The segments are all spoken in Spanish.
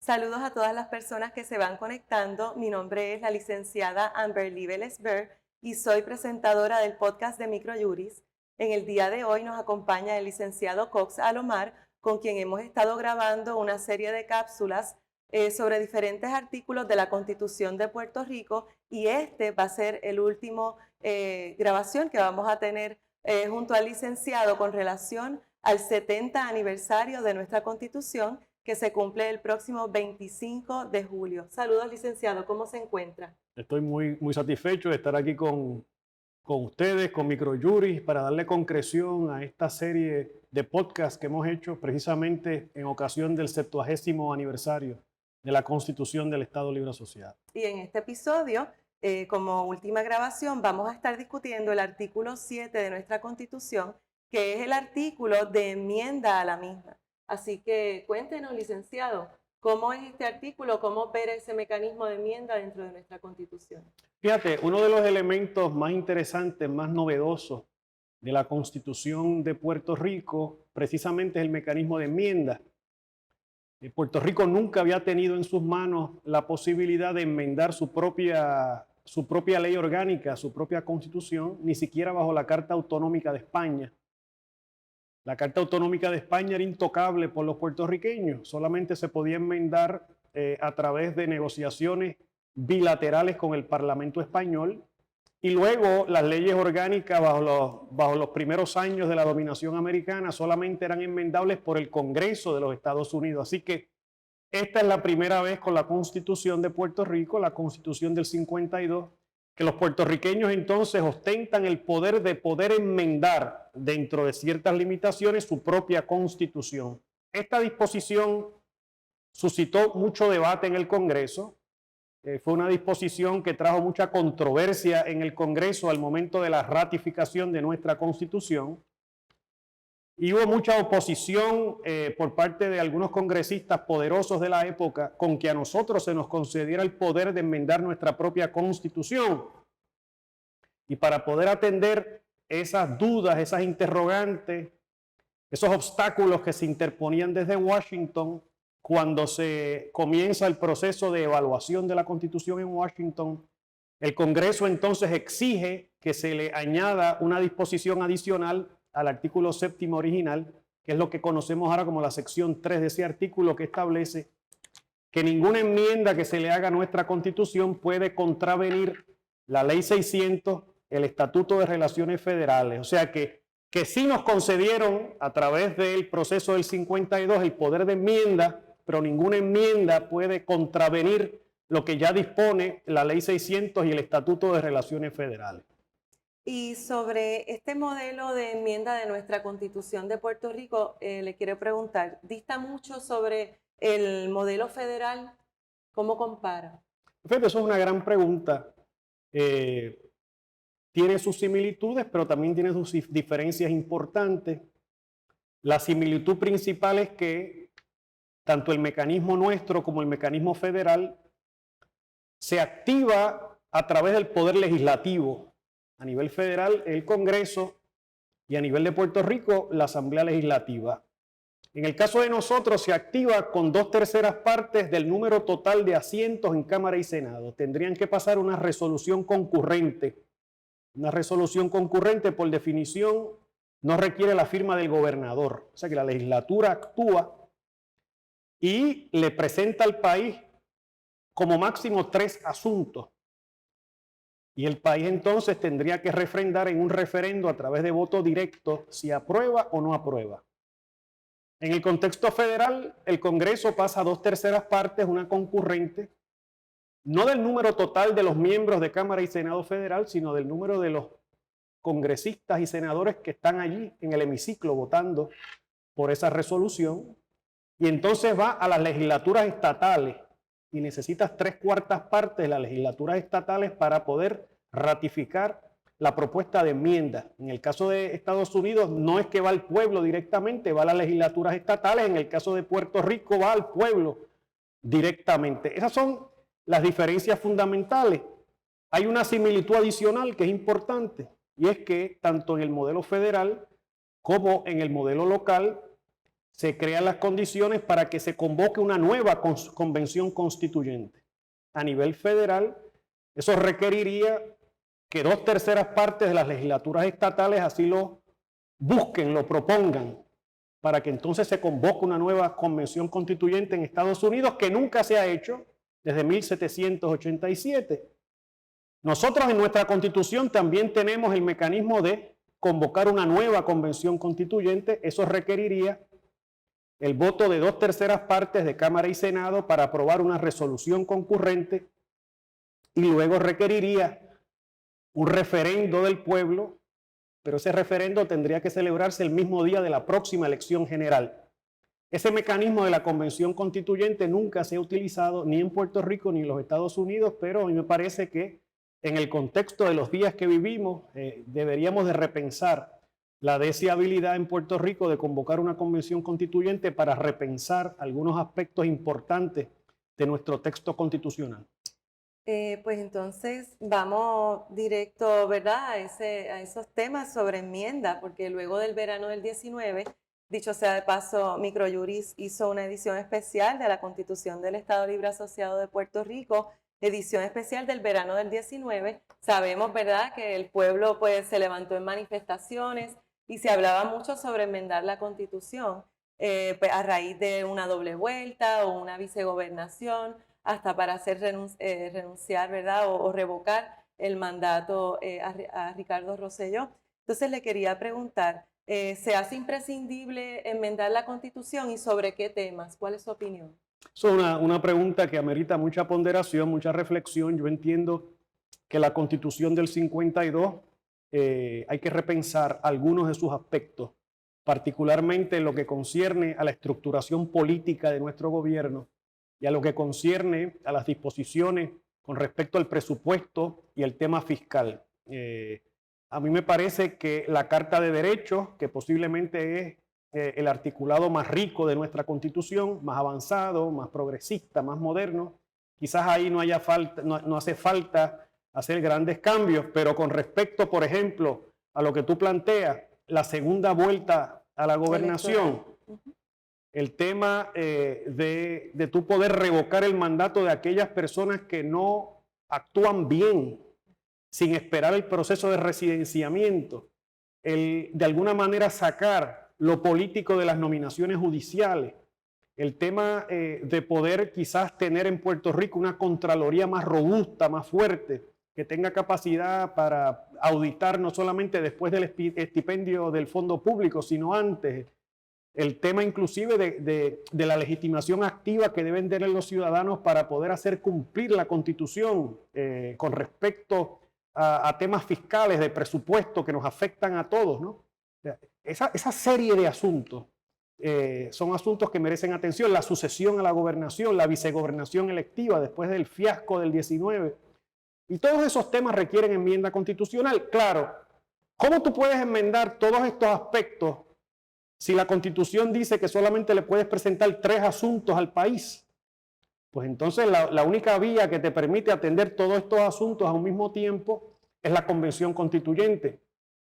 Saludos a todas las personas que se van conectando. Mi nombre es la licenciada Amberly Vélez-Ver y soy presentadora del podcast de Microjuris. En el día de hoy nos acompaña el licenciado Cox Alomar, con quien hemos estado grabando una serie de cápsulas sobre diferentes artículos de la Constitución de Puerto Rico, y este va a ser el último grabación que vamos a tener junto al licenciado con relación al 70 aniversario de nuestra Constitución, que se cumple el próximo 25 de julio. Saludos, licenciado, ¿cómo se encuentra? Estoy muy satisfecho de estar aquí con ustedes, con Microjuris, para darle concreción a esta serie de podcasts que hemos hecho precisamente en ocasión del 70º aniversario de la Constitución del Estado Libre Asociado. Y en este episodio, como última grabación, vamos a estar discutiendo el artículo 7 de nuestra Constitución, que es el artículo de enmienda a la misma. Así que cuéntenos, licenciado, ¿cómo es este artículo? ¿Cómo opera ese mecanismo de enmienda dentro de nuestra Constitución? Fíjate, uno de los elementos más interesantes, más novedosos de la Constitución de Puerto Rico, precisamente es el mecanismo de enmienda. Puerto Rico nunca había tenido en sus manos la posibilidad de enmendar su propia ley orgánica, su propia Constitución, ni siquiera bajo la Carta Autonómica de España. La Carta Autonómica de España era intocable por los puertorriqueños, solamente se podía enmendar a través de negociaciones bilaterales con el Parlamento español, y luego las leyes orgánicas bajo los primeros años de la dominación americana solamente eran enmendables por el Congreso de los Estados Unidos. Así que esta es la primera vez con la Constitución de Puerto Rico, la Constitución del 52, que los puertorriqueños entonces ostentan el poder de poder enmendar dentro de ciertas limitaciones su propia Constitución. Esta disposición suscitó mucho debate en el Congreso. Fue una disposición que trajo mucha controversia en el Congreso al momento de la ratificación de nuestra Constitución. Y hubo mucha oposición por parte de algunos congresistas poderosos de la época con que a nosotros se nos concediera el poder de enmendar nuestra propia Constitución. Y para poder atender esas dudas, esas interrogantes, esos obstáculos que se interponían desde Washington, cuando se comienza el proceso de evaluación de la Constitución en Washington, el Congreso entonces exige que se le añada una disposición adicional al artículo 7º original, que es lo que conocemos ahora como la sección 3 de ese artículo, que establece que ninguna enmienda que se le haga a nuestra Constitución puede contravenir la Ley 600, el Estatuto de Relaciones Federales. O sea que sí nos concedieron a través del proceso del 52 el poder de enmienda, pero ninguna enmienda puede contravenir lo que ya dispone la Ley 600 y el Estatuto de Relaciones Federales. Y sobre este modelo de enmienda de nuestra Constitución de Puerto Rico, le quiero preguntar, ¿dista mucho sobre el modelo federal? ¿Cómo compara? Fíjate, eso es una gran pregunta. Tiene sus similitudes, pero también tiene sus diferencias importantes. La similitud principal es que tanto el mecanismo nuestro como el mecanismo federal se activa a través del poder legislativo. A nivel federal, el Congreso, y a nivel de Puerto Rico, la Asamblea Legislativa. En el caso de nosotros, se activa con 2/3 partes del número total de asientos en Cámara y Senado. Tendrían que pasar una resolución concurrente. Una resolución concurrente, por definición, no requiere la firma del gobernador. O sea que la legislatura actúa y le presenta al país como máximo 3 asuntos. Y el país entonces tendría que refrendar en un referendo a través de voto directo si aprueba o no aprueba. En el contexto federal, el Congreso pasa a 2/3 partes, una concurrente, no del número total de los miembros de Cámara y Senado federal, sino del número de los congresistas y senadores que están allí en el hemiciclo votando por esa resolución. Y entonces va a las legislaturas estatales y necesitas 3/4 partes de las legislaturas estatales para poder ratificar la propuesta de enmienda. En el caso de Estados Unidos no es que va al pueblo directamente, va a las legislaturas estatales. En el caso de Puerto Rico va al pueblo directamente. Esas son las diferencias fundamentales. Hay una similitud adicional que es importante, y es que tanto en el modelo federal como en el modelo local se crean las condiciones para que se convoque una nueva convención constituyente. A nivel federal, eso requeriría que 2/3 partes de las legislaturas estatales así lo busquen, lo propongan, para que entonces se convoque una nueva convención constituyente en Estados Unidos, que nunca se ha hecho desde 1787. Nosotros en nuestra Constitución también tenemos el mecanismo de convocar una nueva convención constituyente. Eso requeriría el voto de 2/3 partes de Cámara y Senado para aprobar una resolución concurrente, y luego requeriría un referendo del pueblo, pero ese referendo tendría que celebrarse el mismo día de la próxima elección general. Ese mecanismo de la convención constituyente nunca se ha utilizado ni en Puerto Rico ni en los Estados Unidos, pero a mí me parece que en el contexto de los días que vivimos deberíamos de repensar la deseabilidad en Puerto Rico de convocar una convención constituyente para repensar algunos aspectos importantes de nuestro texto constitucional. Pues entonces vamos directo, ¿verdad?, a esos temas sobre enmienda, porque luego del verano del 19, dicho sea de paso, Microjuris hizo una edición especial de la Constitución del Estado Libre Asociado de Puerto Rico, edición especial del verano del 19. Sabemos, ¿verdad?, que el pueblo pues se levantó en manifestaciones y se hablaba mucho sobre enmendar la Constitución, pues a raíz de una doble vuelta o una vicegobernación, hasta para hacer renunciar, ¿verdad?, o revocar el mandato a Ricardo Rosselló. Entonces le quería preguntar, ¿se hace imprescindible enmendar la Constitución y sobre qué temas? ¿Cuál es su opinión? Es una pregunta que amerita mucha ponderación, mucha reflexión. Yo entiendo que la Constitución del 52 hay que repensar algunos de sus aspectos, particularmente en lo que concierne a la estructuración política de nuestro gobierno y a lo que concierne a las disposiciones con respecto al presupuesto y el tema fiscal. A mí me parece que la Carta de Derechos, que posiblemente es el articulado más rico de nuestra Constitución, más avanzado, más progresista, más moderno, quizás ahí no hace falta hacer grandes cambios, pero con respecto, por ejemplo, a lo que tú planteas, la segunda vuelta a la gobernación, el tema de tú poder revocar el mandato de aquellas personas que no actúan bien, sin esperar el proceso de residenciamiento, de alguna manera sacar lo político de las nominaciones judiciales, el tema de poder quizás tener en Puerto Rico una Contraloría más robusta, más fuerte, que tenga capacidad para auditar no solamente después del estipendio del fondo público, sino antes. El tema inclusive de la legitimación activa que deben tener los ciudadanos para poder hacer cumplir la Constitución con respecto a temas fiscales, de presupuesto que nos afectan a todos, ¿no? Esa serie de asuntos son asuntos que merecen atención. La sucesión a la gobernación, la vicegobernación electiva después del fiasco del 19. Y todos esos temas requieren enmienda constitucional. Claro, ¿cómo tú puedes enmendar todos estos aspectos si la Constitución dice que solamente le puedes presentar 3 asuntos al país? Pues entonces la única vía que te permite atender todos estos asuntos a un mismo tiempo es la Convención Constituyente.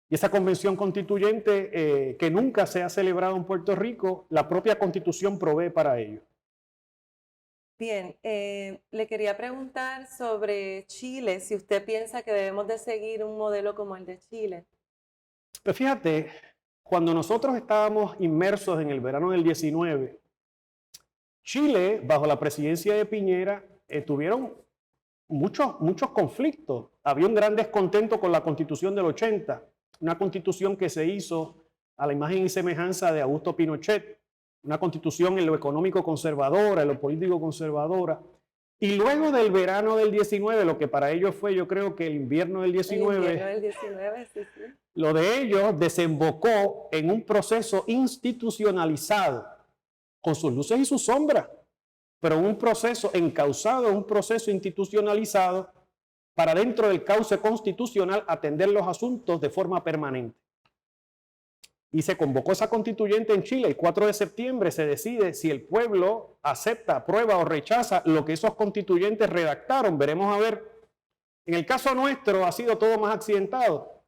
Y esa Convención Constituyente que nunca se ha celebrado en Puerto Rico, la propia Constitución provee para ello. Bien, le quería preguntar sobre Chile, si usted piensa que debemos de seguir un modelo como el de Chile. Pues fíjate, cuando nosotros estábamos inmersos en el verano del 19, Chile, bajo la presidencia de Piñera, tuvieron muchos conflictos. Había un gran descontento con la Constitución del 80, una Constitución que se hizo a la imagen y semejanza de Augusto Pinochet, una Constitución en lo económico conservadora, en lo político conservadora. Y luego del verano del 19, lo que para ellos fue, yo creo que el invierno del 19, El invierno del 19, sí, sí. Lo de ellos desembocó en un proceso institucionalizado, con sus luces y sus sombras, pero un proceso encauzado, un proceso institucionalizado para dentro del cauce constitucional atender los asuntos de forma permanente. Y se convocó esa constituyente en Chile. El 4 de septiembre se decide si el pueblo acepta, aprueba o rechaza lo que esos constituyentes redactaron. Veremos a ver. En el caso nuestro ha sido todo más accidentado.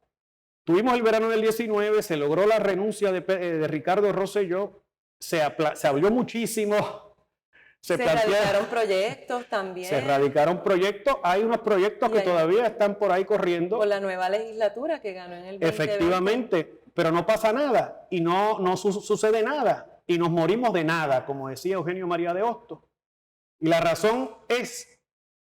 Tuvimos el verano del 19, se logró la renuncia de Ricardo Rosselló se habló muchísimo, Se radicaron proyectos también. Se radicaron proyectos, hay unos proyectos que todavía están por ahí corriendo. Por la nueva legislatura que ganó en el 2020. Efectivamente, pero no pasa nada y no sucede nada y nos morimos de nada, como decía Eugenio María de Hostos. Y la razón es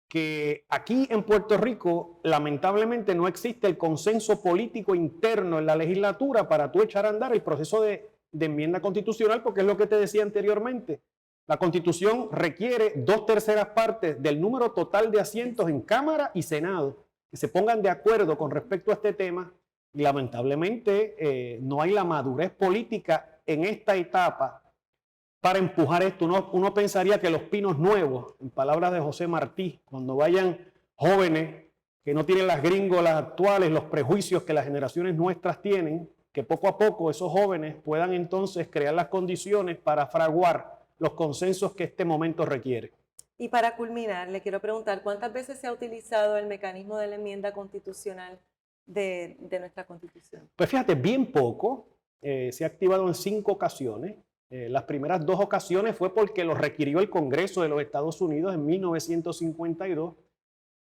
que aquí en Puerto Rico lamentablemente no existe el consenso político interno en la legislatura para tú echar a andar el proceso de enmienda constitucional, porque es lo que te decía anteriormente. La Constitución requiere 2/3 partes del número total de asientos en Cámara y Senado que se pongan de acuerdo con respecto a este tema y lamentablemente no hay la madurez política en esta etapa para empujar esto. Uno pensaría que los pinos nuevos, en palabras de José Martí, cuando vayan jóvenes que no tienen las gringolas actuales, los prejuicios que las generaciones nuestras tienen, que poco a poco esos jóvenes puedan entonces crear las condiciones para fraguar los consensos que este momento requiere. Y para culminar, le quiero preguntar, ¿cuántas veces se ha utilizado el mecanismo de la enmienda constitucional de nuestra Constitución? Pues fíjate, bien poco. Se ha activado en 5 ocasiones. Las primeras 2 ocasiones fue porque lo requirió el Congreso de los Estados Unidos en 1952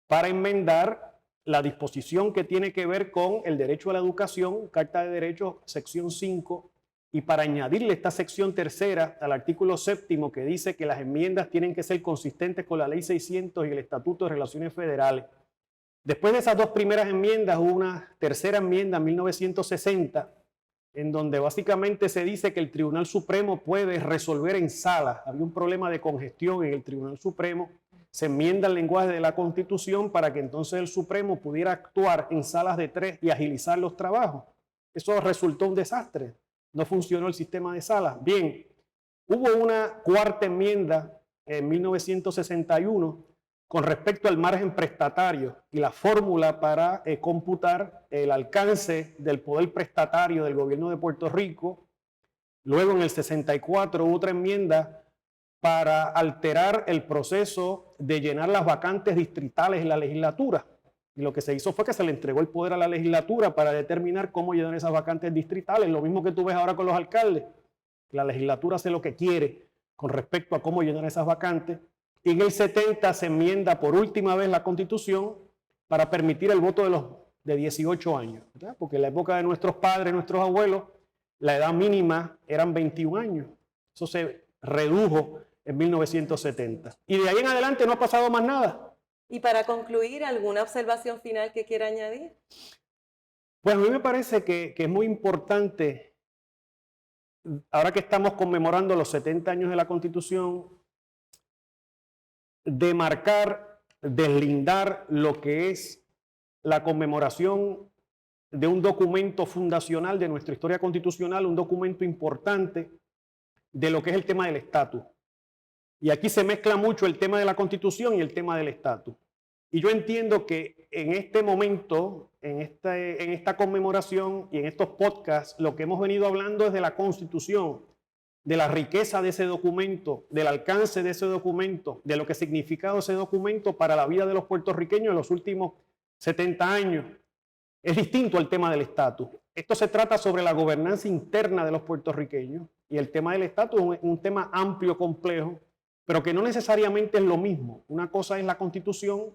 para enmendar la disposición que tiene que ver con el derecho a la educación, Carta de Derechos, sección 5, y para añadirle esta sección 3ª al artículo 7º que dice que las enmiendas tienen que ser consistentes con la Ley 600 y el Estatuto de Relaciones Federales. Después de esas 2 primeras enmiendas hubo una tercera enmienda en 1960, en donde básicamente se dice que el Tribunal Supremo puede resolver en sala. Había un problema de congestión en el Tribunal Supremo. Se enmienda el lenguaje de la Constitución para que entonces el Supremo pudiera actuar en salas de 3 y agilizar los trabajos. Eso resultó un desastre. No funcionó el sistema de salas. Bien, hubo una 4ª enmienda en 1961 con respecto al margen prestatario y la fórmula para computar el alcance del poder prestatario del gobierno de Puerto Rico. Luego en el 64 hubo otra enmienda para alterar el proceso de llenar las vacantes distritales en la legislatura. Y lo que se hizo fue que se le entregó el poder a la legislatura para determinar cómo llenar esas vacantes distritales. Lo mismo que tú ves ahora con los alcaldes. La legislatura hace lo que quiere con respecto a cómo llenar esas vacantes. Y en el 70 se enmienda por última vez la Constitución para permitir el voto de 18 años. ¿Verdad? Porque en la época de nuestros padres, nuestros abuelos, la edad mínima eran 21 años. Eso se redujo en 1970. Y de ahí en adelante no ha pasado más nada. Y para concluir, ¿alguna observación final que quiera añadir? Pues a mí me parece que es muy importante, ahora que estamos conmemorando los 70 años de la Constitución, demarcar, deslindar lo que es la conmemoración de un documento fundacional de nuestra historia constitucional, un documento importante de lo que es el tema del estatus. Y aquí se mezcla mucho el tema de la Constitución y el tema del estatus. Y yo entiendo que en este momento, en esta conmemoración y en estos podcasts, lo que hemos venido hablando es de la Constitución, de la riqueza de ese documento, del alcance de ese documento, de lo que ha significado ese documento para la vida de los puertorriqueños en los últimos 70 años. Es distinto al tema del estatus. Esto se trata sobre la gobernanza interna de los puertorriqueños y el tema del estatus es un tema amplio, complejo, pero que no necesariamente es lo mismo. Una cosa es la Constitución,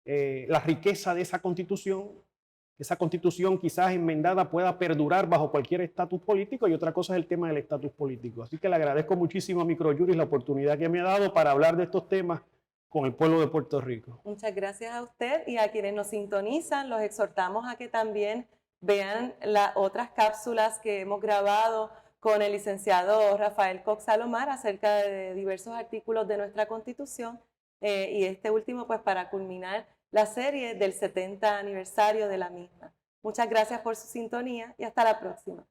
la riqueza de esa Constitución quizás enmendada pueda perdurar bajo cualquier estatus político, y otra cosa es el tema del estatus político. Así que le agradezco muchísimo a Microjuris la oportunidad que me ha dado para hablar de estos temas con el pueblo de Puerto Rico. Muchas gracias a usted, y a quienes nos sintonizan los exhortamos a que también vean las otras cápsulas que hemos grabado con el licenciado Rafael Cox Salomar acerca de diversos artículos de nuestra Constitución, y este último pues para culminar la serie del 70 aniversario de la misma. Muchas gracias por su sintonía y hasta la próxima.